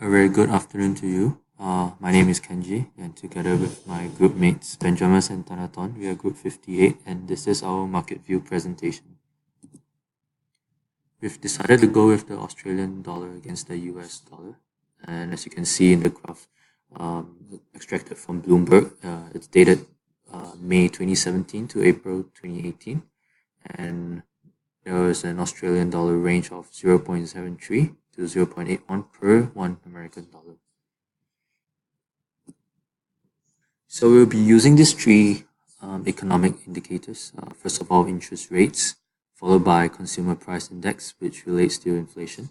A very good afternoon to you. My name is Kenji, and together with my group mates Benjamin and Tanaton, we are Group 58, and this is our market view presentation. We've decided to go with the Australian dollar against the US dollar, and as you can see in the graph extracted from Bloomberg, it's dated May 2017 to April 2018, and there was an Australian dollar range of 0.73 to 0.81 per one American dollar. So we'll be using these three economic indicators. First of all, interest rates, followed by consumer price index, which relates to inflation,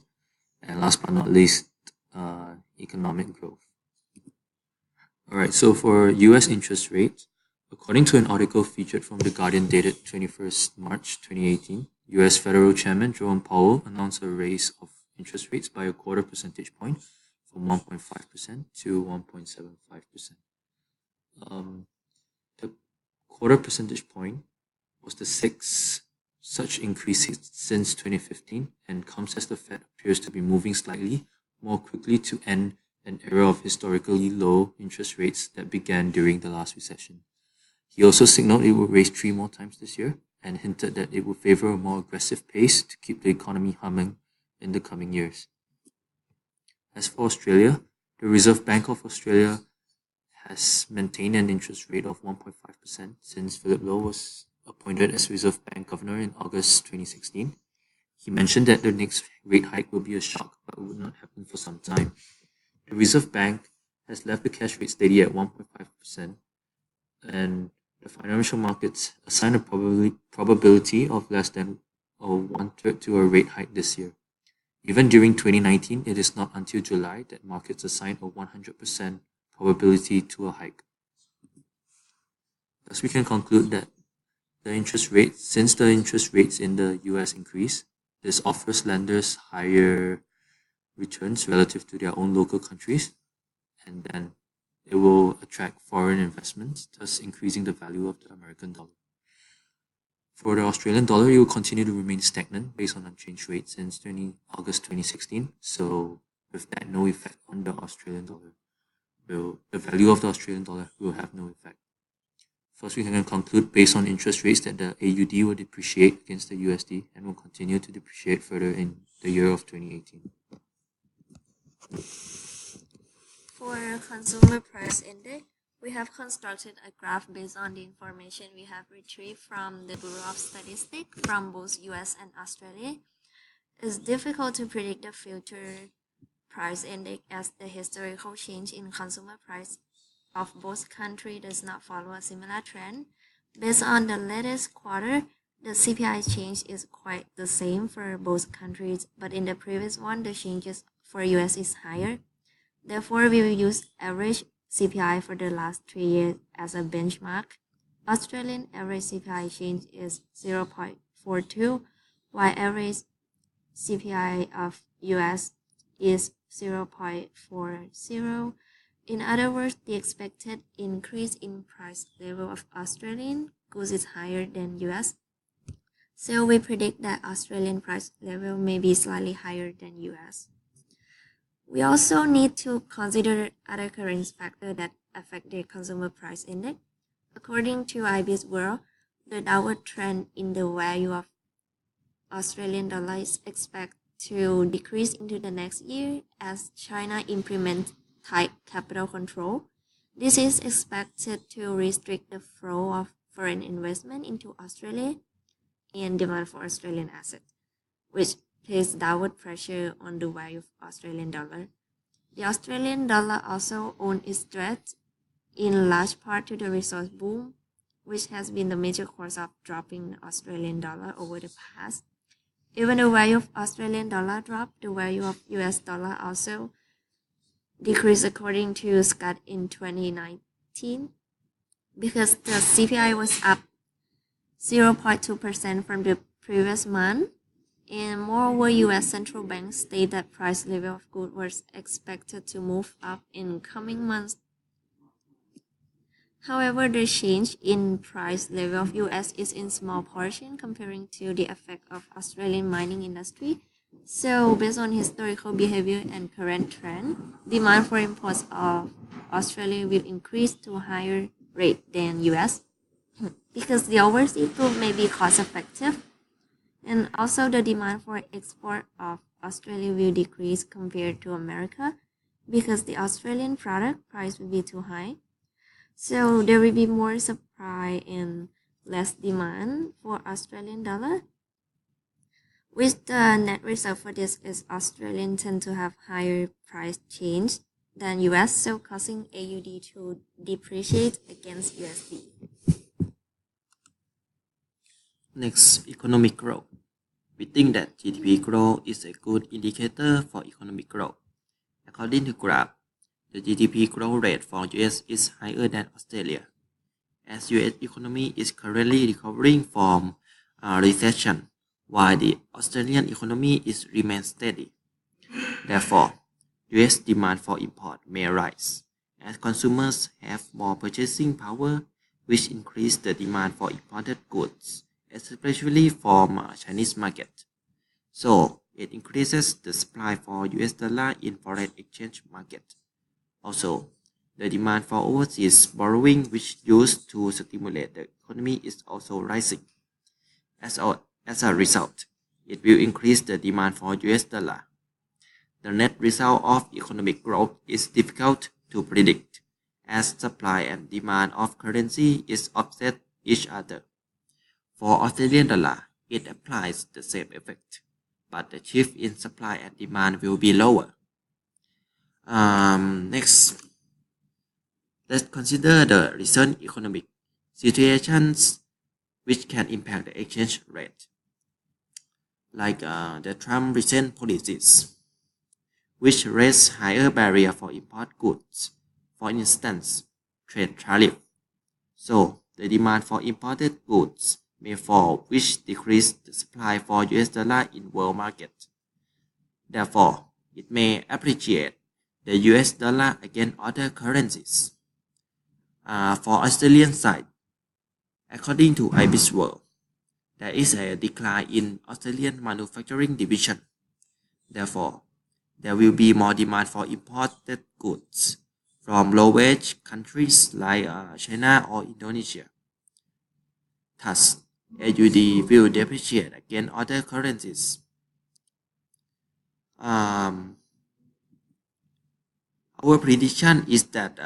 and last but not least, economic growth. All right, so for US interest rates, according to an article featured from The Guardian dated 21st March 2018, US Federal Chairman Jerome Powell announced a raise of interest rates by a quarter percentage point from 1.5% to 1.75%. The quarter percentage point was the sixth such increase since 2015 and comes as the Fed appears to be moving slightly more quickly to end an era of historically low interest rates that began during the last recession. He also signaled it would raise 3 more times this year and hinted that it would favor a more aggressive pace to keep the economy humming in the coming years. As for Australia, the Reserve Bank of Australia has maintained an interest rate of 1.5% since Philip Lowe was appointed as Reserve Bank Governor in August 2016. He mentioned that the next rate hike will be a shock, but would not happen for some time. The Reserve Bank has left the cash rate steady at 1.5%, and the financial markets assign a probability of less than a one-third to a rate hike this year. Even during 2019, it is not until July that markets assign a 100% probability to a hike. Thus, we can conclude that since the interest rates in the US increase, this offers lenders higher returns relative to their own local countries, and then it will attract foreign investments, thus increasing the value of the American dollar. For the Australian dollar, it will continue to remain stagnant based on unchanged rates since August 2016, so with that, no effect on the Australian dollar. The value of the Australian dollar will have no effect. First, we can conclude based on interest rates that the AUD will depreciate against the USD and will continue to depreciate further in the year of 2018. For consumer price index, we have constructed a graph based on the information we have retrieved from the Bureau of Statistics from both US and Australia. It's difficult to predict the future price index as the historical change in consumer price of both countries does not follow a similar trend. Based on the latest quarter, the CPI change is quite the same for both countries, but in the previous one, the changes for US is higher. Therefore, we will use average CPI for the last 3 years as a benchmark. Australian average CPI change is 0.42, while average CPI of US is 0.40. In other words, the expected increase in price level of Australian goods is higher than US. So we predict that Australian price level may be slightly higher than US. We also need to consider other currency factors that affect the consumer price index. According to IBS World, the downward trend in the value of Australian dollar is expected to decrease into the next year as China implements tight capital control. This is expected to restrict the flow of foreign investment into Australia and demand for Australian assets, which place downward pressure on the value of Australian dollar. The Australian dollar also owes its threat in large part to the resource boom, which has been the major cause of dropping the Australian dollar over the past. Even the value of Australian dollar dropped, the value of US dollar also decreased according to Scott in 2019 because the CPI was up 0.2% from the previous month. And moreover, US central bank stated that price level of goods was expected to move up in coming months. However, the change in price level of US is in small portion comparing to the effect of Australian mining industry. So, based on historical behavior and current trend, demand for imports of Australia will increase to a higher rate than US because the overseas food may be cost effective, and also the demand for export of Australia will decrease compared to America because the Australian product price will be too high. So there will be more supply and less demand for Australian dollar. Which the net result for this is Australian tend to have higher price change than US, so causing AUD to depreciate against USD. Next, economic growth. We think that GDP growth is a good indicator for economic growth. According to graph, the GDP growth rate for US is higher than Australia, as US economy is currently recovering from a recession, while the Australian economy remains steady. Therefore, US demand for import may rise, as consumers have more purchasing power, which increase the demand for imported goods, especially from Chinese market. So, it increases the supply for US dollar in foreign exchange market. Also, the demand for overseas borrowing, which used to stimulate the economy, is also rising. As a result, it will increase the demand for US dollar. The net result of economic growth is difficult to predict, as supply and demand of currency is offset each other. For Australian dollar, it applies the same effect, but the shift in supply and demand will be lower. Next, let's consider the recent economic situations which can impact the exchange rate, like the Trump recent policies, which raise higher barrier for import goods, for instance, trade tariff. So, the demand for imported goods may fall, which decrease the supply for US dollar in world market. Therefore, it may appreciate the US dollar against other currencies. For Australian side, according to IBIS World, there is a decline in Australian manufacturing division. Therefore, there will be more demand for imported goods from low-wage countries like China or Indonesia. Thus, AUD will depreciate against other currencies. Our prediction is that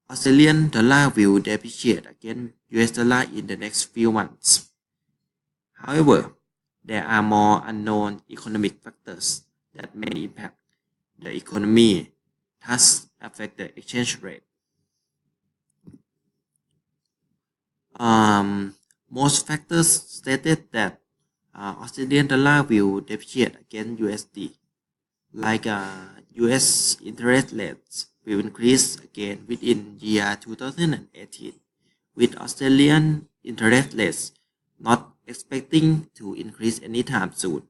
Australian dollar will depreciate against US dollar in the next few months. However, there are more unknown economic factors that may impact the economy, thus affect the exchange rate. Most factors stated that Australian dollar will depreciate against USD, like US interest rates will increase again within year 2018, with Australian interest rates not expecting to increase anytime soon.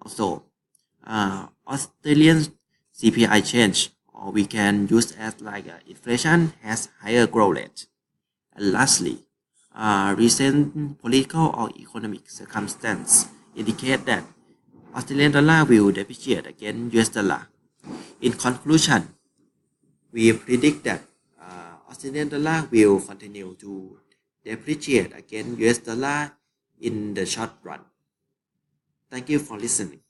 Also, Australian CPI change, or we can use as like inflation, has higher growth rate. And lastly, recent political or economic circumstances indicate that Australian dollar will depreciate against US dollar. In conclusion, we predict that Australian dollar will continue to depreciate against US dollar in the short run. Thank you for listening.